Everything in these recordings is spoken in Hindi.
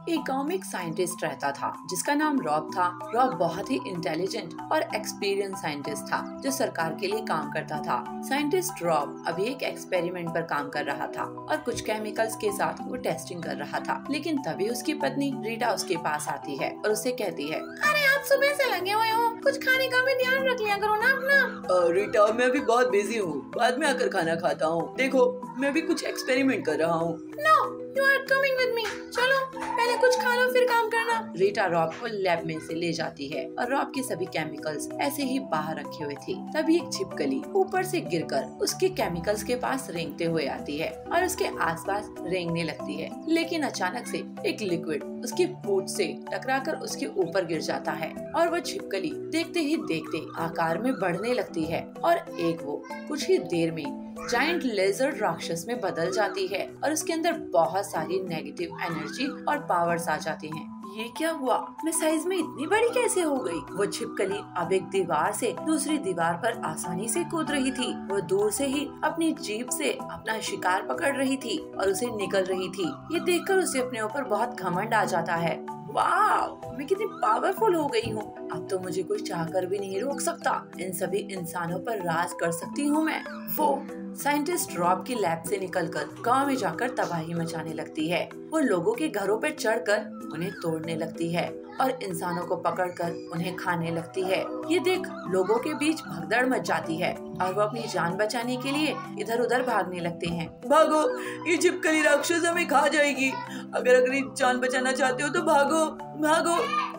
एक गांव में एक साइंटिस्ट रहता था जिसका नाम रॉब था। रॉब बहुत ही इंटेलिजेंट और एक्सपीरियंस साइंटिस्ट था जो सरकार के लिए काम करता था। साइंटिस्ट रॉब अभी एक एक्सपेरिमेंट पर काम कर रहा था और कुछ केमिकल्स के साथ वो टेस्टिंग कर रहा था। लेकिन तभी उसकी पत्नी रीटा उसके पास आती है और उसे कहती है, अरे आप सुबह से लगे हुए हो, कुछ खाने का भी ध्यान रख लिया करो ना अपना। रीटा, मैं अभी बहुत बिजी हूँ, बाद में आकर खाना खाता हूँ। देखो, मैं भी कुछ एक्सपेरिमेंट कर रहा हूँ। No, you are coming with me. चलो पहले कुछ खा लो फिर काम करना। रीटा रॉब को लैब में से ले जाती है और रॉब के सभी केमिकल्स ऐसे ही बाहर रखे हुए थे। तभी एक छिपकली ऊपर से गिरकर उसके केमिकल्स के पास रेंगते हुए आती है और उसके आसपास रेंगने लगती है। लेकिन अचानक से एक लिक्विड उसकी पूंछ से टकराकर उसके ऊपर गिर जाता है और वो छिपकली देखते ही देखते आकार में बढ़ने लगती है और वो कुछ ही देर में जायंट लेजर राक्षस में बदल जाती है और उसके अंदर बहुत सारी नेगेटिव एनर्जी और पावर्स आ जाते हैं। ये क्या हुआ? मैं साइज में इतनी बड़ी कैसे हो गई? वो छिपकली अब एक दीवार से दूसरी दीवार पर आसानी से कूद रही थी। वो दूर से ही अपनी जीभ से अपना शिकार पकड़ रही थी और उसे निकल रही थी। ये देखकर उसे अपने ऊपर बहुत घमंड आ जाता है। वाह, मैं कितनी पावरफुल हो गई हूँ। अब तो मुझे कोई चाहकर भी नहीं रोक सकता। इन सभी इंसानों पर राज कर सकती हूँ मैं। वो साइंटिस्ट रॉब की लैब से निकलकर गांव में जाकर तबाही मचाने लगती है। वो लोगों के घरों पर चढ़कर उन्हें तोड़ने लगती है और इंसानों को पकड़कर उन्हें खाने लगती है। ये देख लोगों के बीच भगदड़ मच जाती है और वो अपनी जान बचाने के लिए इधर उधर भागने लगते हैं। भागो, ये छिपकली राक्षस हमें खा जाएगी। अगर जान बचाना चाहते हो तो भागो भागो।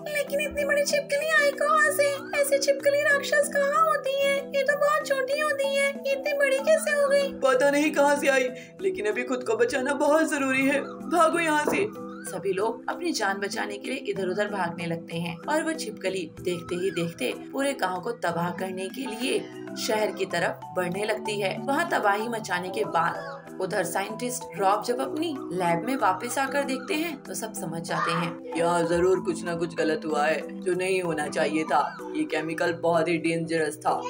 लेकिन इतनी बड़ी छिपकली आई कहाँ से? ऐसे छिपकली राक्षस कहाँ होती है? ये तो बहुत छोटी होती है, इतनी बड़ी कैसे हो गई? पता नहीं कहाँ से आई, लेकिन अभी खुद को बचाना बहुत जरूरी है। भागो यहाँ से। सभी लोग अपनी जान बचाने के लिए इधर उधर भागने लगते हैं और वो छिपकली देखते ही देखते पूरे गांव को तबाह करने के लिए शहर की तरफ बढ़ने लगती है। वहाँ तबाही मचाने के बाद उधर साइंटिस्ट रॉब जब अपनी लैब में वापस आकर देखते हैं तो सब समझ जाते हैं यहाँ जरूर कुछ न कुछ गलत हुआ है जो नहीं होना चाहिए था। ये केमिकल बहुत ही डेंजरस था।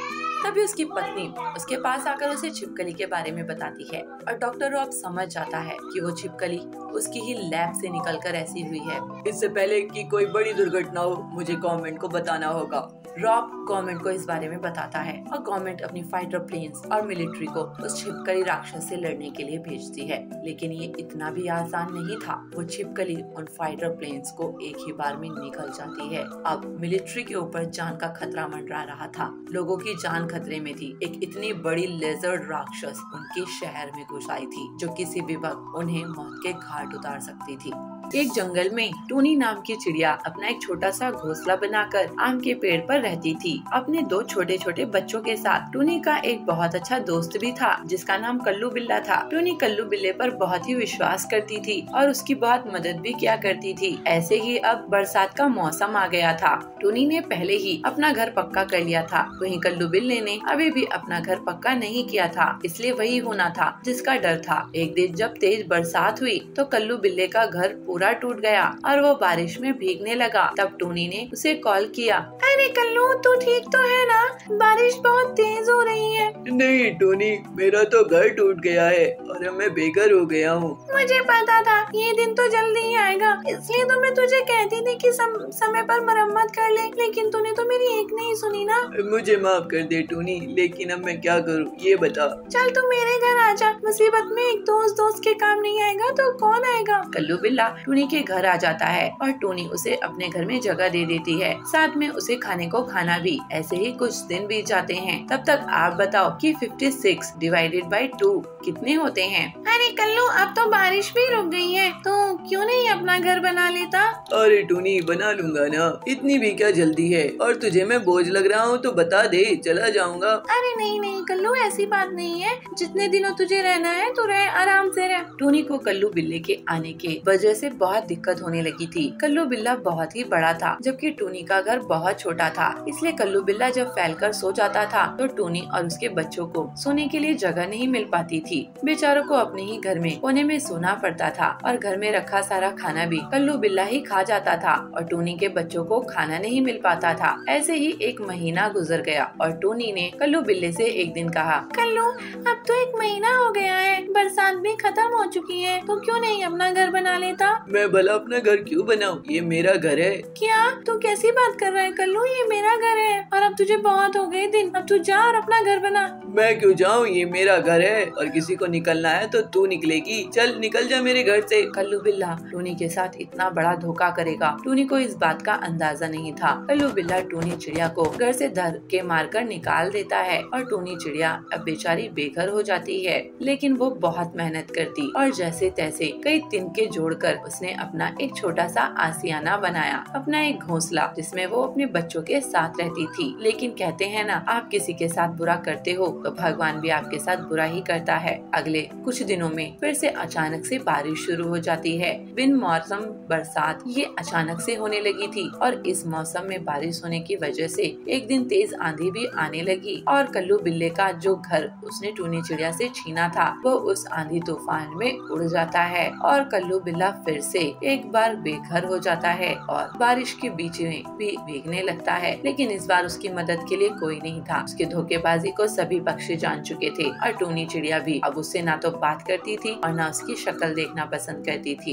तभी उसकी पत्नी उसके पास आकर उसे छिपकली के बारे में बताती है और डॉक्टर रॉब समझ जाता है कि वो छिपकली उसकी ही लैब से निकलकर ऐसी हुई है। इससे पहले कि कोई बड़ी दुर्घटना हो, मुझे गवर्नमेंट को बताना होगा। रॉब गवर्नमेंट को इस बारे में बताता है और गवर्नमेंट अपनी फाइटर प्लेन्स और मिलिट्री को उस छिपकली राक्षस से लड़ने के लिए भेजती है। लेकिन ये इतना भी आसान नहीं था। वो छिपकली उन फाइटर प्लेन्स को एक ही बार में निकल जाती है। अब मिलिट्री के ऊपर जान का खतरा मंडरा रहा था। लोगों की जान खतरे में थी। एक इतनी बड़ी लेजर्ड राक्षस उनके शहर में घुस आई थी जो किसी भी वक्त उन्हें मौत के घाट उतार सकती थी। एक जंगल में टूनी नाम की चिड़िया अपना एक छोटा सा घोंसला बनाकर आम के पेड़ पर रहती थी अपने 2 छोटे छोटे बच्चों के साथ। टूनी का एक बहुत अच्छा दोस्त भी था जिसका नाम कल्लू बिल्ला था। टूनी कल्लू बिल्ले पर बहुत ही विश्वास करती थी और उसकी बहुत मदद भी किया करती थी। ऐसे ही अब बरसात का मौसम आ गया था। टूनी ने पहले ही अपना घर पक्का कर लिया था, वहीं कल्लू बिल्ले ने अभी भी अपना घर पक्का नहीं किया था, इसलिए वही होना था जिसका डर था। एक दिन जब तेज बरसात हुई तो कल्लू बिल्ले का घर पूरा टूट गया और वो बारिश में भीगने लगा। तब टूनी ने उसे कॉल किया। अरे कल्लू, तू ठीक तो है ना? बारिश बहुत तेज हो रही है। नहीं टोनी, मेरा तो घर टूट गया है और मैं बेघर हो गया हूँ। मुझे पता था ये दिन तो जल्दी ही आएगा, इसलिए तो मैं तुझे कहती थी कि समय पर मरम्मत कर ले, लेकिन तूने तो मेरी एक नहीं सुनी ना। मुझे माफ कर दे टोनी, लेकिन अब मैं क्या करूँ ये बता। चल तू मेरे घर आजा। मुसीबत में एक दोस्त के काम नहीं आएगा तो कौन आएगा? कल्लू बिल्ला टूनी के घर आ जाता है और टूनी उसे अपने घर में जगह दे देती है, साथ में उसे खाने को खाना भी। ऐसे ही कुछ दिन बीत जाते हैं। तब तक आप बताओ कि 56 डिवाइडेड बाई 2 कितने होते हैं? अरे कल्लू, अब तो बारिश भी रुक गई है, तो क्यों नहीं अपना घर बना लेता? अरे टूनी, बना लूंगा ना, इतनी भी क्या जल्दी है। और तुझे मैं बोझ लग रहा हूँ तो बता दे, चला जाऊंगा। अरे नहीं नहीं कल्लू, ऐसी बात नहीं है। जितने दिनों तुझे रहना है तो रह, आराम से रह। टूनी को कल्लू बिल्ले के आने के वजह से बहुत दिक्कत होने लगी थी। कल्लू बिल्ला बहुत ही बड़ा था जबकि टूनी का घर बहुत छोटा था। इसलिए कल्लू बिल्ला जब फैलकर सो जाता था तो टूनी और उसके बच्चों को सोने के लिए जगह नहीं मिल पाती थी। बेचारों को अपने ही घर में कोने में सोना पड़ता था और घर में रखा सारा खाना भी कल्लू बिल्ला ही खा जाता था और टूनी के बच्चों को खाना नहीं मिल पाता था। ऐसे ही एक महीना गुजर गया और टूनी ने कल्लू बिल्ले से एक दिन कहा, कल्लू, अब तो 1 महीना हो गया है, बरसात भी खत्म हो चुकी है, तो क्यों नहीं अपना घर बना लेता? मैं भला अपना घर क्यों बनाऊं? ये मेरा घर है। क्या तू कैसी बात कर रहा है कल्लू? ये मेरा घर है और अब तुझे बहुत हो गए दिन, अब तू जा और अपना घर बना। मैं क्यों जाऊँ? ये मेरा घर है और किसी को निकलना है तो तू निकलेगी। चल निकल जा मेरे घर से। कल्लू बिल्ला टूनी के साथ इतना बड़ा धोखा करेगा, टूनी को इस बात का अंदाजा नहीं था। कल्लू बिल्ला टूनी चिड़िया को घर से धर के मारकर निकाल देता है और टूनी चिड़िया अब बेचारी बेघर हो जाती है। लेकिन वो बहुत मेहनत करती और जैसे तैसे कई तिनके जोड़कर उसने अपना एक छोटा सा आशियाना बनाया, अपना एक घोंसला जिसमें वो अपने बच्चों के साथ रहती थी। लेकिन कहते हैं ना, आप किसी के साथ बुरा करते हो तो भगवान भी आपके साथ बुरा ही करता है। अगले कुछ दिनों में फिर से अचानक से बारिश शुरू हो जाती है। बिन मौसम बरसात ये अचानक से होने लगी थी और इस मौसम में बारिश होने की वजह से एक दिन तेज आंधी भी आने लगी और कल्लू बिल्ले का जो घर उसने टूनी चिड़िया से छीना था वो उस आंधी तूफान में उड़ जाता है और कल्लू बिल्ला फिर से एक बार बेघर हो जाता है और बारिश के बीच में भी भीगने लगता है। लेकिन इस बार उसकी मदद के लिए कोई नहीं था। उसके धोखेबाजी को सभी पक्षी जान चुके थे और टूनी चिड़िया भी अब उससे ना तो बात करती थी और ना उसकी शक्ल देखना पसंद करती थी।